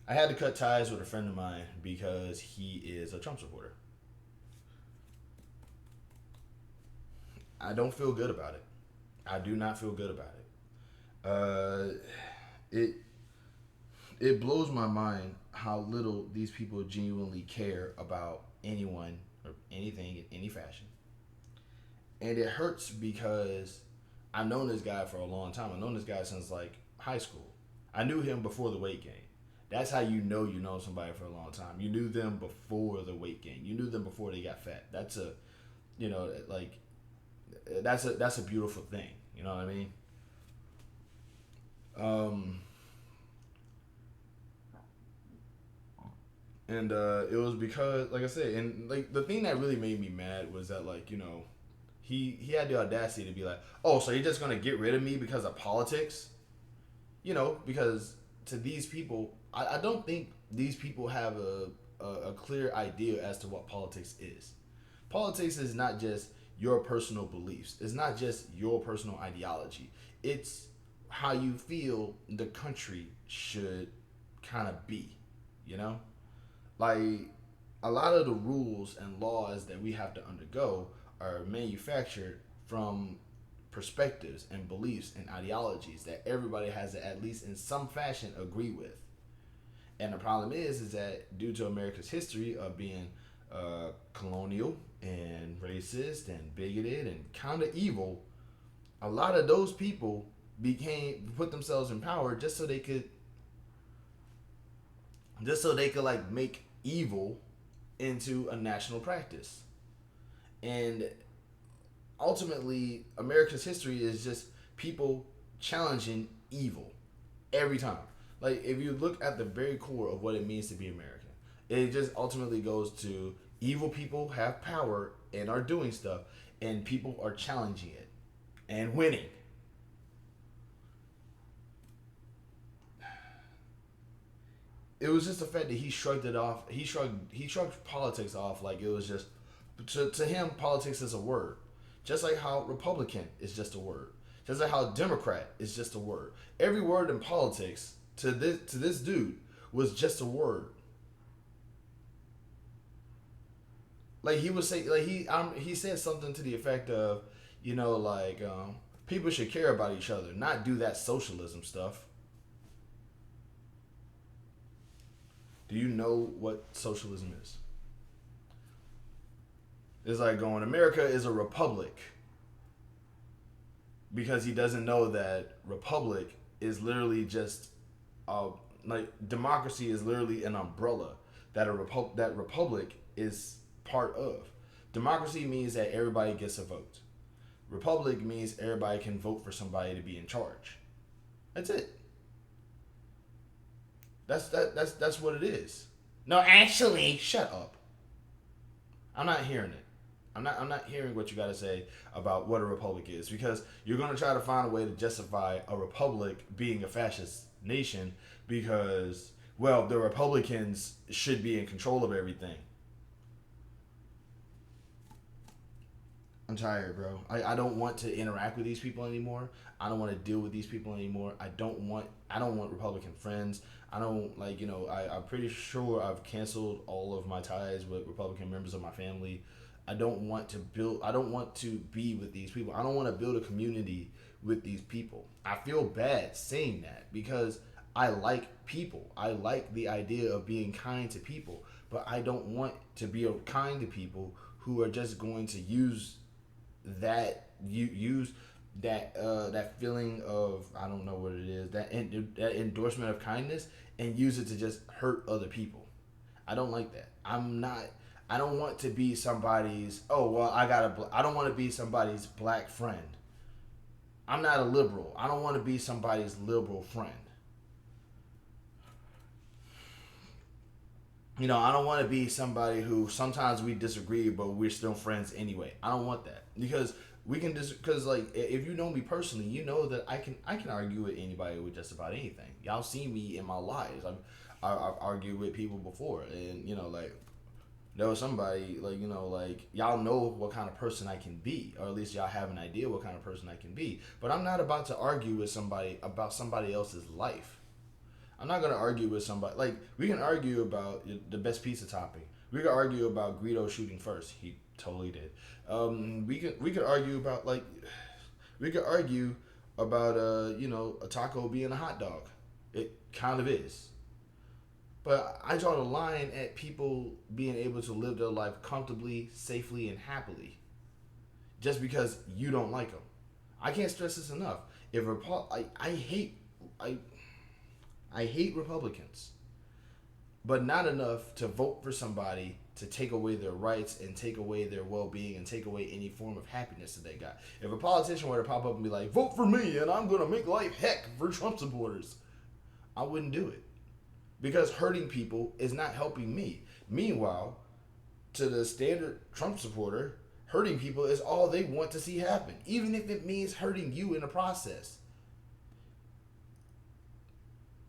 I had to cut ties with a friend of mine because he is a Trump supporter. I don't feel good about it. I do not feel good about it. It it blows my mind how little these people genuinely care about anyone or anything in any fashion, and it hurts because I've known this guy for a long time. I've known this guy since like high school. I knew him before the weight gain. That's how you know somebody for a long time. You knew them before the weight gain. You knew them before they got fat. That's a, you know, like that's a beautiful thing. You know what I mean? Um, and it was because, like I said, and like the thing that really made me mad was that like he had the audacity to be like, oh, so you're just gonna get rid of me because of politics? Because to these people, I don't think these people have a clear idea as to what politics is. Politics is not just your personal beliefs. It's not just your personal ideology. It's how you feel the country should kind of be, you know? Like a lot of the rules and laws that we have to undergo are manufactured from perspectives and beliefs and ideologies that everybody has to at least in some fashion agree with. And the problem is that due to America's history of being colonial and racist and bigoted and kind of evil, a lot of those people became put themselves in power just so they could like make evil into a national practice. And ultimately, America's history is just people challenging evil every time. Like if you look at the very core of what it means to be American, it just ultimately goes to evil people have power and are doing stuff, and people are challenging it and winning. It was just the fact that he shrugged it off. He shrugged politics off like it was just to him politics is a word. Just like how Republican is just a word. Just like how Democrat is just a word. Every word in politics to this dude was just a word. Like he would say, like he said something to the effect of, people should care about each other, not do that socialism stuff. Do you know what socialism is? It's like going, America is a republic because he doesn't know that republic is literally just uh, like democracy is literally an umbrella that republic is part of. Democracy means that everybody gets a vote. Republic means everybody can vote for somebody to be in charge. That's it. That's what it is. No, actually, shut up. I'm not hearing it. I'm not hearing what you got to say about what a republic is because you're going to try to find a way to justify a republic being a fascist nation because well the Republicans should be in control of everything. I'm tired, bro. I don't want to interact with these people anymore. I don't want to deal with these people anymore. I don't want Republican friends. I don't like I'm pretty sure I've canceled all of my ties with Republican members of my family. I don't want to be with these people. I don't want to build a community with these people. I feel bad saying that because I like people. I like the idea of being kind to people, but I don't want to be kind to people who are just going to use that feeling of I don't know what it is that endorsement of kindness and use it to just hurt other people. I don't like that. I don't want to be somebody's. Oh well, I don't want to be somebody's black friend. I'm not a liberal. I don't want to be somebody's liberal friend. I don't want to be somebody who sometimes we disagree, but we're still friends anyway. I don't want that because we can because like if you know me personally, you know that I can argue with anybody with just about anything. Y'all see me in my lives. I've argued with people before, and like there was somebody like y'all know what kind of person I can be, or at least y'all have an idea what kind of person I can be. But I'm not about to argue with somebody about somebody else's life. I'm not gonna argue with somebody. Like we can argue about the best pizza topping. We could argue about Greedo shooting first. He totally did. We could argue about like we could argue about a taco being a hot dog. It kind of is. But I draw the line at people being able to live their life comfortably, safely, and happily, just because you don't like them. I can't stress this enough. If I I hate Republicans, but not enough to vote for somebody to take away their rights and take away their well-being and take away any form of happiness that they got. If a politician were to pop up and be like, "Vote for me, and I'm gonna make life heck for Trump supporters," I wouldn't do it because hurting people is not helping me. Meanwhile, to the standard Trump supporter, hurting people is all they want to see happen, even if it means hurting you in the process.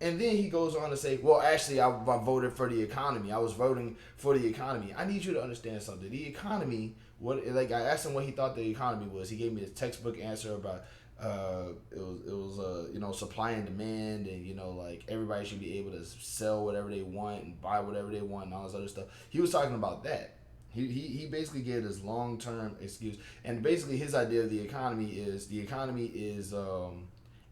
And then he goes on to say, well, actually, I voted for the economy. I was voting for the economy. I need you to understand something. The economy, I asked him what he thought the economy was. He gave me this textbook answer about supply and demand, and like everybody should be able to sell whatever they want and buy whatever they want and all this other stuff. He was talking about that. He basically gave this long term excuse, and basically his idea of the economy is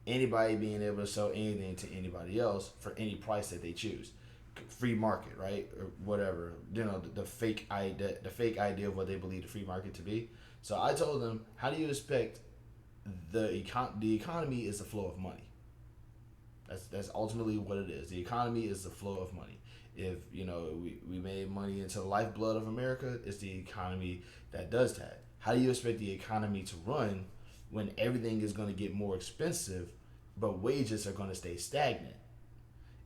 anybody being able to sell anything to anybody else for any price that they choose. Free market, right? Or whatever. The fake idea of what they believe the free market to be. So I told them, how do you expect the economy is the flow of money. That's ultimately what it is. The economy is the flow of money. If we made money into the lifeblood of America, it's the economy that does that. How do you expect the economy to run when everything is going to get more expensive, but wages are going to stay stagnant?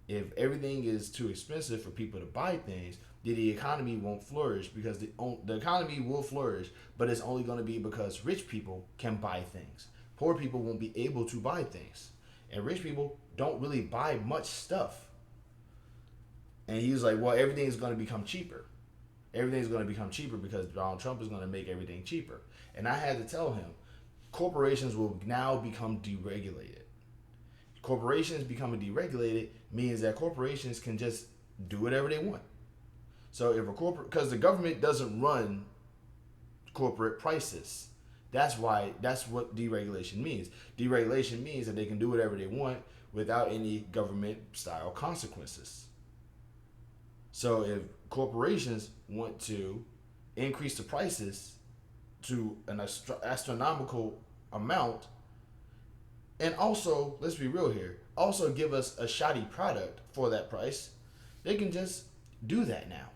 If everything is too expensive for people to buy things, then the economy won't flourish, because the economy will flourish, but it's only going to be because rich people can buy things. Poor people won't be able to buy things. And rich people don't really buy much stuff. And he was like, well, everything's going to become cheaper. Everything's going to become cheaper because Donald Trump is going to make everything cheaper. And I had to tell him, corporations will now become deregulated. Corporations becoming deregulated means that corporations can just do whatever they want. So if because the government doesn't run corporate prices. That's what deregulation means. Deregulation means that they can do whatever they want without any government style consequences. So if corporations want to increase the prices to an astronomical amount, and also, let's be real here, also give us a shoddy product for that price, they can just do that now.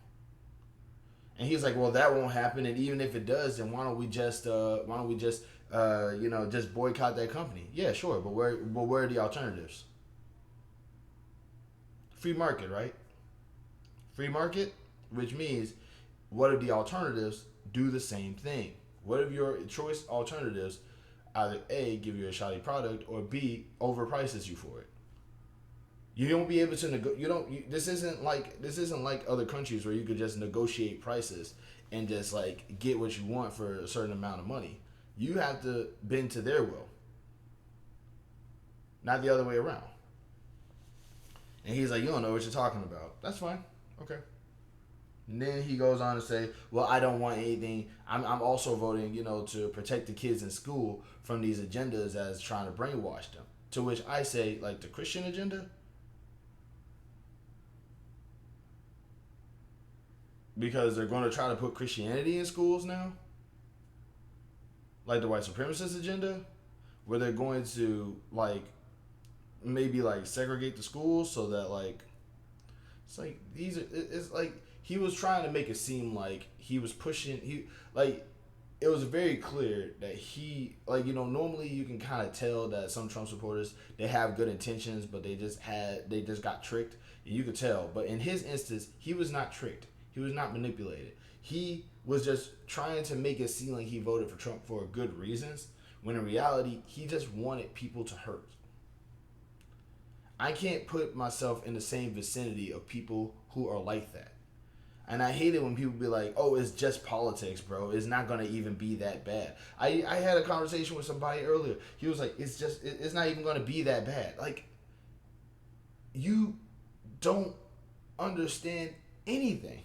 And he's like, well, that won't happen, and even if it does, then why don't we just just boycott that company? Yeah, sure, but where are the alternatives? Free market, right? Free market, which means, what if the alternatives do the same thing? What if your choice alternatives either A, give you a shoddy product, or B, overprices you for it? You don't be able to this isn't like other countries where you could just negotiate prices and just like get what you want for a certain amount of money. You have to bend to their will, not the other way around. And he's like, you don't know what you're talking about. That's fine. Okay. And then he goes on to say, well, I don't want anything. I'm also voting, to protect the kids in school from these agendas as trying to brainwash them. To which I say, like, the Christian agenda? Because they're going to try to put Christianity in schools now? Like the white supremacist agenda? Where they're going to, like, maybe, like, segregate the schools so that, like, it's like, he was trying to make it seem like he was pushing, it was very clear that normally you can kind of tell that some Trump supporters, they have good intentions, but they just got tricked. And you could tell. But in his instance, he was not tricked. He was not manipulated. He was just trying to make it seem like he voted for Trump for good reasons, when in reality, he just wanted people to hurt. I can't put myself in the same vicinity of people who are like that. And I hate it when people be like, oh, it's just politics, bro. It's not going to even be that bad. I had a conversation with somebody earlier. He was like, it's not even going to be that bad. Like, you don't understand anything.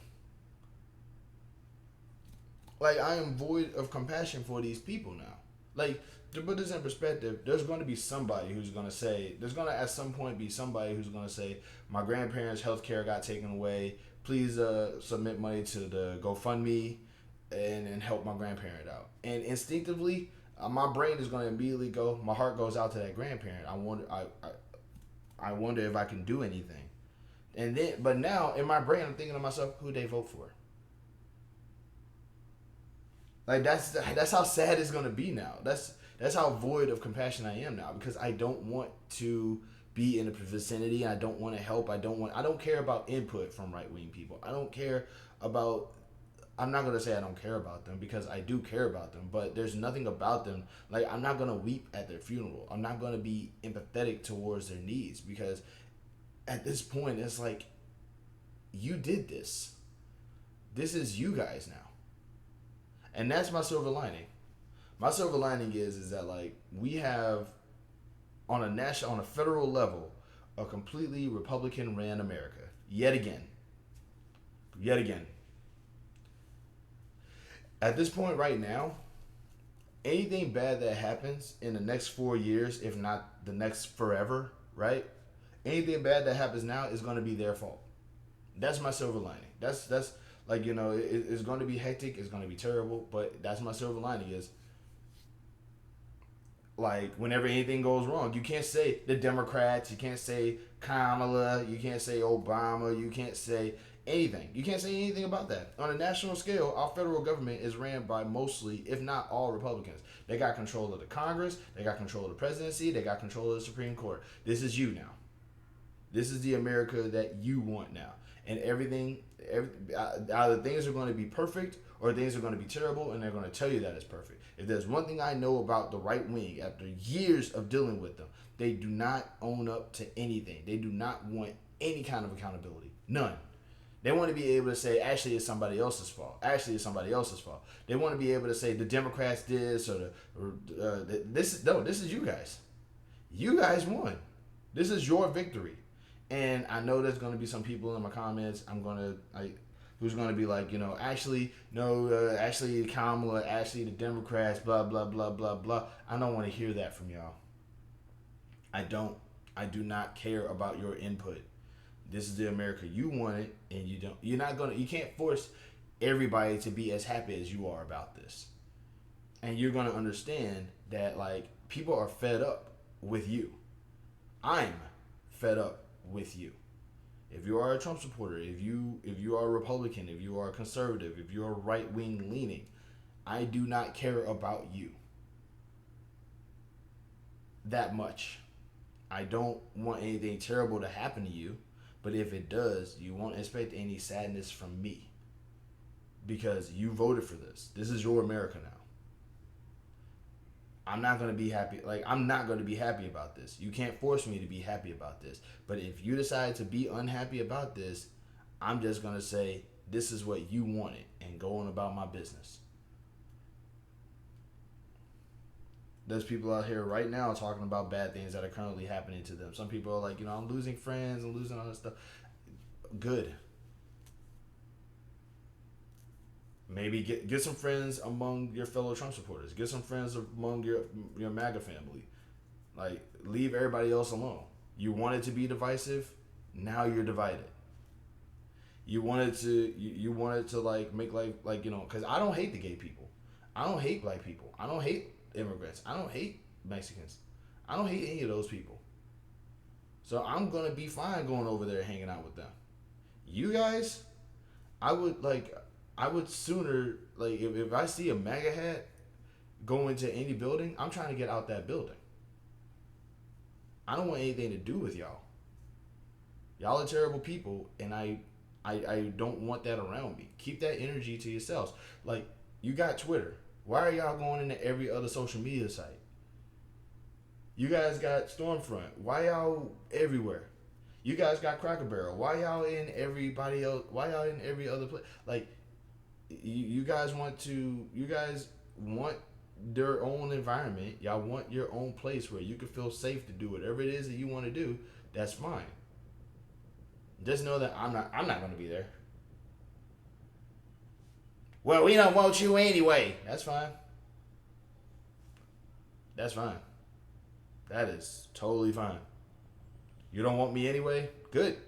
Like, I am void of compassion for these people now. Like, to put this in perspective, there's going to be somebody who's going to say, there's going to at some point be somebody who's going to say, my grandparents' health care got taken away. Please submit money to the GoFundMe and help my grandparent out. And instinctively, my brain is going to immediately go, my heart goes out to that grandparent. I wonder if I can do anything. And then, but now in my brain, I'm thinking to myself, who they vote for? Like, that's how sad it's gonna be now. That's how void of compassion I am now, because I don't want to be in the vicinity. I don't want to help. I don't care about input from right wing people. I don't care about. I'm not gonna say I don't care about them, because I do care about them. But there's nothing about them. Like, I'm not gonna weep at their funeral. I'm not gonna be empathetic towards their needs, because at this point it's like, you did this. This is you guys now. And that's my silver lining. My silver lining is that, like, we have on a federal level a completely Republican ran America yet again. Yet again. At this point right now, anything bad that happens in the next 4 years, if not the next forever, right? Anything bad that happens now is going to be their fault. That's my silver lining. That's like, it's going to be hectic. It's going to be terrible. But that's my silver lining is, like, whenever anything goes wrong, you can't say the Democrats. You can't say Kamala. You can't say Obama. You can't say anything. You can't say anything about that. On a national scale, our federal government is ran by mostly, if not all, Republicans. They got control of the Congress. They got control of the presidency. They got control of the Supreme Court. This is you now. This is the America that you want now. And either things are going to be perfect or things are going to be terrible, and they're going to tell you that it's perfect. If there's one thing I know about the right wing, after years of dealing with them, they do not own up to anything. They do not want any kind of accountability. None. They want to be able to say, actually, it's somebody else's fault. Actually, it's somebody else's fault. They want to be able to say the Democrats did this, this is you guys. You guys won. This is your victory. And I know there's going to be some people in my comments who's going to be like, actually, no, actually Kamala, actually the Democrats, blah, blah, blah, blah, blah. I don't want to hear that from y'all. I don't. I do not care about your input. This is the America you wanted, and you can't force everybody to be as happy as you are about this. And you're going to understand that, like, people are fed up with you. I'm fed up with you. If you are a Trump supporter, if you are a Republican, if you are a conservative, if you are right wing leaning, I do not care about you that much. I don't want anything terrible to happen to you, but if it does, you won't expect any sadness from me, because you voted for this. This is your America now. I'm not going to be happy. Like, I'm not going to be happy about this. You can't force me to be happy about this. But if you decide to be unhappy about this, I'm just going to say, this is what you wanted, and go on about my business. There's people out here right now talking about bad things that are currently happening to them. Some people are like, I'm losing friends, I'm losing all this stuff. Good. Maybe get some friends among your fellow Trump supporters. Get some friends among your MAGA family. Like, leave everybody else alone. You wanted to be divisive, now you're divided. You wanted to like make because I don't hate the gay people. I don't hate black people. I don't hate immigrants. I don't hate Mexicans. I don't hate any of those people. So I'm gonna be fine going over there hanging out with them. You guys, I would sooner, like, if I see a MAGA hat go into any building, I'm trying to get out that building. I don't want anything to do with y'all. Y'all are terrible people, and I don't want that around me. Keep that energy to yourselves. Like, you got Twitter. Why are y'all going into every other social media site? You guys got Stormfront. Why y'all everywhere? You guys got Cracker Barrel. Why y'all in everybody else? Why y'all in every other place? Like, you guys want their own environment. Y'all want your own place where you can feel safe to do whatever it is that you want to do. That's fine. Just know that I'm not gonna be there. Well, we don't want you anyway. That's fine. That's fine. That is totally fine. You don't want me anyway? Good.